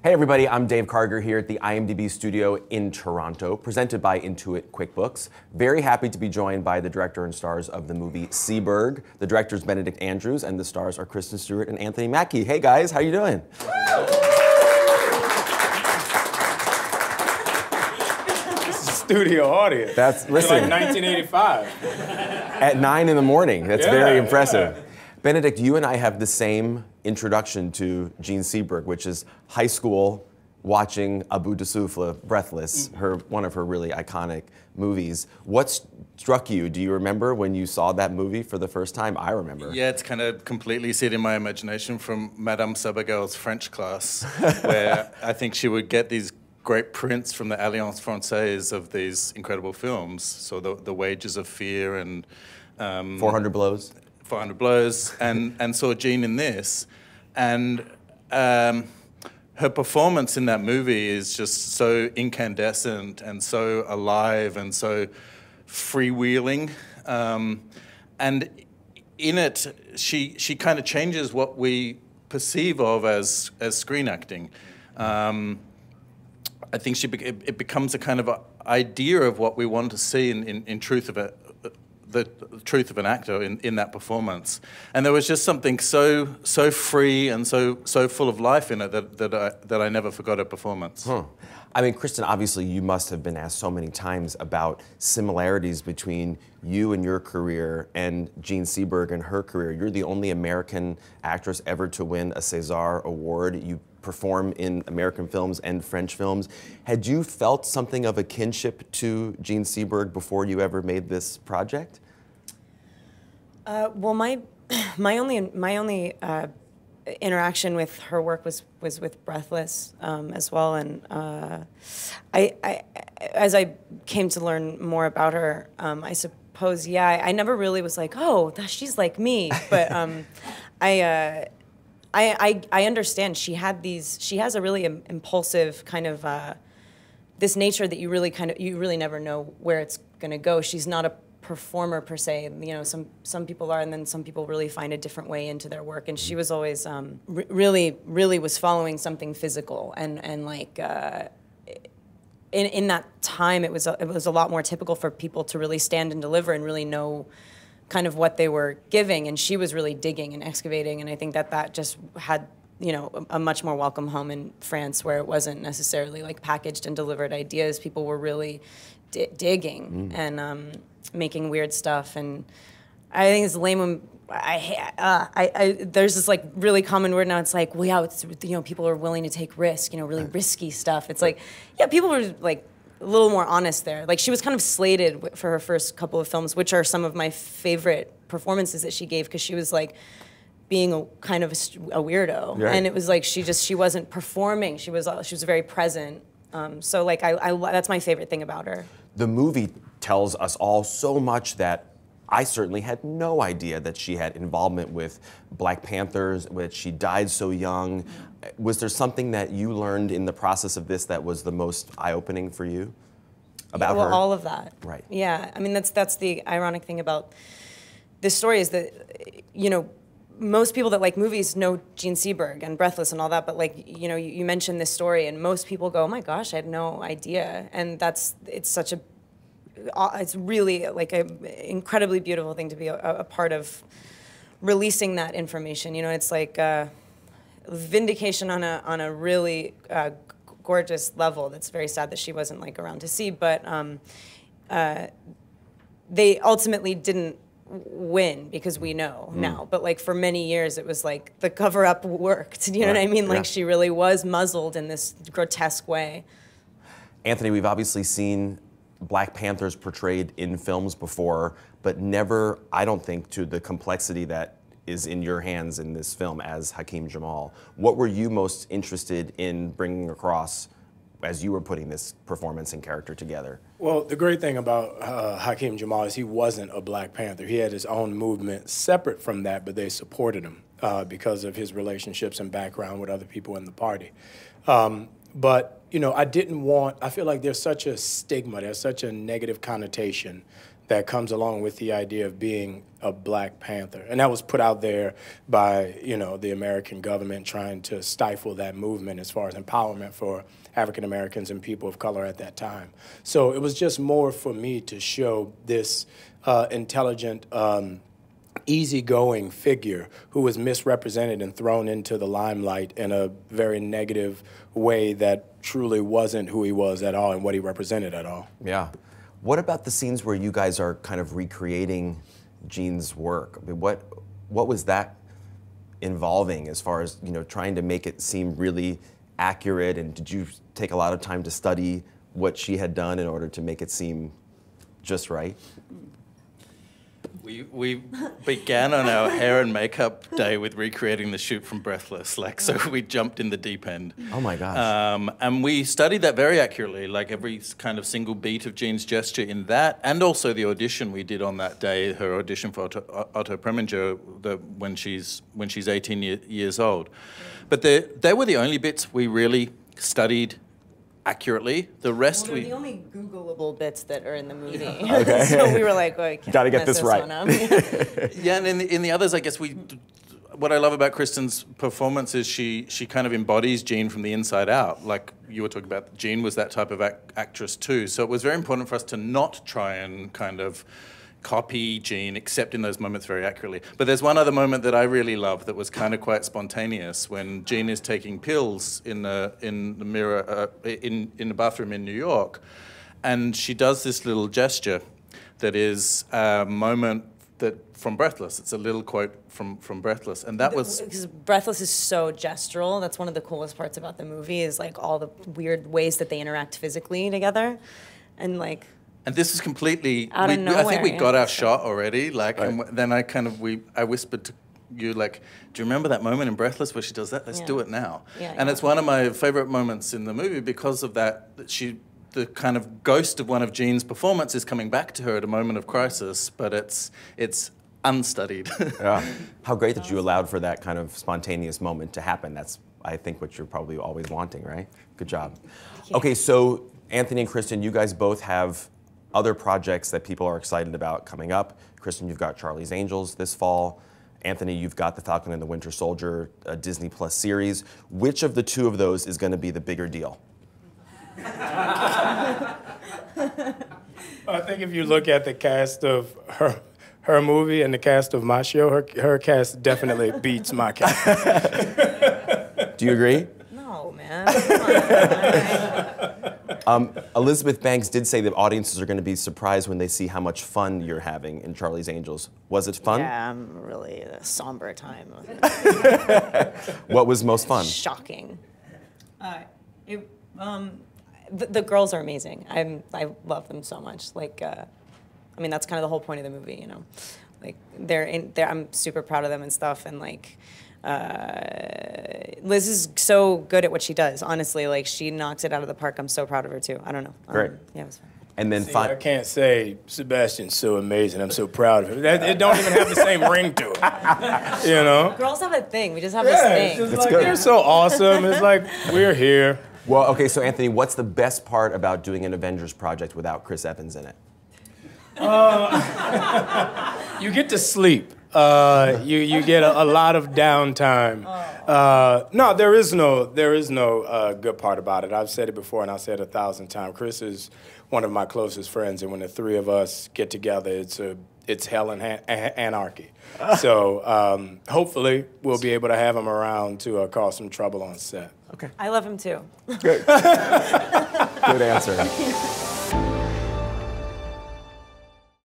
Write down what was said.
Hey everybody, I'm Dave Karger here at the IMDb studio in Toronto, presented by Intuit QuickBooks. Very happy to be joined by the director and stars of the movie Seberg. The director is Benedict Andrews, and the stars are Kristen Stewart and Anthony Mackie. Hey guys, how you doing? Studio audience. Listen. It's like 1985. At 9 in the morning. That's very impressive. Benedict, you and I have the same introduction to Jean Seberg, which is high school watching à bout de souffle, Breathless, one of her really iconic movies. What struck you? Do you remember when you saw that movie for the first time? I remember. Yeah, it's kind of completely set in my imagination from Madame Seberg's French class, where I think she would get these great prints from the Alliance Française of these incredible films. So the Wages of Fear and 400 Blows. 400 Blows, and saw Jean in this, and her performance in that movie is just so incandescent and so alive and so freewheeling, and in it she kind of changes what we perceive of as screen acting. I think it becomes a kind of a idea of what we want to see in truth of it. The truth of an actor in that performance, and there was just something so free and so full of life in it that I never forgot her performance. Huh. I mean, Kristen, obviously you must have been asked so many times about similarities between you and your career and Jean Seberg and her career. You're the only American actress ever to win a César Award. You perform in American films and French films. Had you felt something of a kinship to Jean Seberg before you ever made this project? Well, my only interaction with her work was with Breathless as well, and as I came to learn more about her, I suppose, yeah, I never really was like, oh, she's like me, but I understand she has a really impulsive kind of this nature that you really never know where it's gonna go. She's not a performer per se, you know. Some people are, and then some people really find a different way into their work. And she was always really was following something physical, and like in that time, it was a lot more typical for people to really stand and deliver and really know kind of what they were giving, and she was really digging and excavating, and I think that just had, you know, a much more welcome home in France, where it wasn't necessarily like packaged and delivered ideas. People were really digging and making weird stuff, and I think it's lame when there's this like really common word now. It's like, well, yeah, it's, you know, people are willing to take risk, you know, really risky stuff. It's like, yeah, people were like a little more honest there. Like, she was kind of slated for her first couple of films, which are some of my favorite performances that she gave, because she was like being a kind of a weirdo, right. And it was like she wasn't performing. She was very present. So like that's my favorite thing about her. The movie tells us all so much that I certainly had no idea that she had involvement with Black Panthers, which she died so young. Was there something that you learned in the process of this that was the most eye-opening for you about her? Well, all of that. Right. Yeah, I mean, that's the ironic thing about this story is that, you know, most people that like movies know Jean Seberg and Breathless and all that, but like, you know, you mention this story and most people go, oh my gosh, I had no idea. And it's really like an incredibly beautiful thing to be a part of releasing that information. You know, it's like vindication on a really gorgeous level. That's very sad that she wasn't like around to see, but they ultimately didn't win because we know now. But like for many years, it was like the cover-up worked. You know what I mean? Like she really was muzzled in this grotesque way. Anthony, we've obviously seen Black Panthers portrayed in films before, but never, I don't think, to the complexity that is in your hands in this film as Hakeem Jamal. What were you most interested in bringing across as you were putting this performance and character together? Well, the great thing about Hakeem Jamal is he wasn't a Black Panther. He had his own movement separate from that, but they supported him because of his relationships and background with other people in the party. But, you know, I feel like there's such a stigma, there's such a negative connotation that comes along with the idea of being a Black Panther. And that was put out there by, the American government trying to stifle that movement as far as empowerment for African Americans and people of color at that time. So it was just more for me to show this intelligent, easygoing figure who was misrepresented and thrown into the limelight in a very negative way that truly wasn't who he was at all and what he represented at all. Yeah. What about the scenes where you guys are kind of recreating Jean's work? I mean, what was that involving as far as, trying to make it seem really accurate, and did you take a lot of time to study what she had done in order to make it seem just right? We began on our hair and makeup day with recreating the shoot from Breathless, so we jumped in the deep end. Oh my gosh. And we studied that very accurately, like every kind of single beat of Jean's gesture in that, and also the audition we did on that day, her audition for Otto Preminger, when she's 18 years old. But they were the only bits we really studied accurately. The rest the only Googleable bits that are in the movie. Okay. So we were like, well, got to get this right. Yeah, and in the others, I guess what I love about Kristen's performance is she kind of embodies Jean from the inside out. Like you were talking about, Jean was that type of actress too. So it was very important for us to not try and kind of copy Jean, except in those moments very accurately. But there's one other moment that I really love that was kind of quite spontaneous, when Jean is taking pills in the mirror in the bathroom in New York, and she does this little gesture that is a moment from Breathless. It's a little quote from Breathless, and that was because Breathless is so gestural. That's one of the coolest parts about the movie, is like all the weird ways that they interact physically together, and like. And this is completely. Out of nowhere, I think we got our shot already. Right. And then I whispered to you, do you remember that moment in Breathless where she does that? Let's do it now. Yeah, and it's one of my favorite moments in the movie because of that. The kind of ghost of one of Jean's performance is coming back to her at a moment of crisis, but it's unstudied. Yeah. How great that you allowed for that kind of spontaneous moment to happen. That's, I think, what you're probably always wanting, right? Good job. Okay, so Anthony and Kristen, you guys both have other projects that people are excited about coming up. Kristen, you've got Charlie's Angels this fall. Anthony, you've got The Falcon and the Winter Soldier, a Disney Plus series. Which of the two of those is going to be the bigger deal? I think if you look at the cast of her movie and the cast of my show, her cast definitely beats my cast. Do you agree? No, man. Elizabeth Banks did say that audiences are going to be surprised when they see how much fun you're having in Charlie's Angels. Was it fun? Yeah, really a somber time. What was most fun? Shocking. The girls are amazing. I love them so much. That's kind of the whole point of the movie, I'm super proud of them and stuff, and Liz is so good at what she does. Honestly, she knocks it out of the park. I'm so proud of her too. I don't know. Great. Yeah, it was fun. And then I can't say Sebastian's so amazing. I'm so proud of him. It don't even have the same ring to it. Girls have a thing. We just have this thing. It's good. They're so awesome. It's like we're here. Well, okay, so Anthony, what's the best part about doing an Avengers project without Chris Evans in it? You get to sleep. You get a lot of downtime. No, there is no good part about it. I've said it before, and I've said it 1,000 times. Chris is one of my closest friends, and when the three of us get together, it's hell and anarchy. So hopefully we'll be able to have him around to cause some trouble on set. Okay. I love him too. Good. Good answer.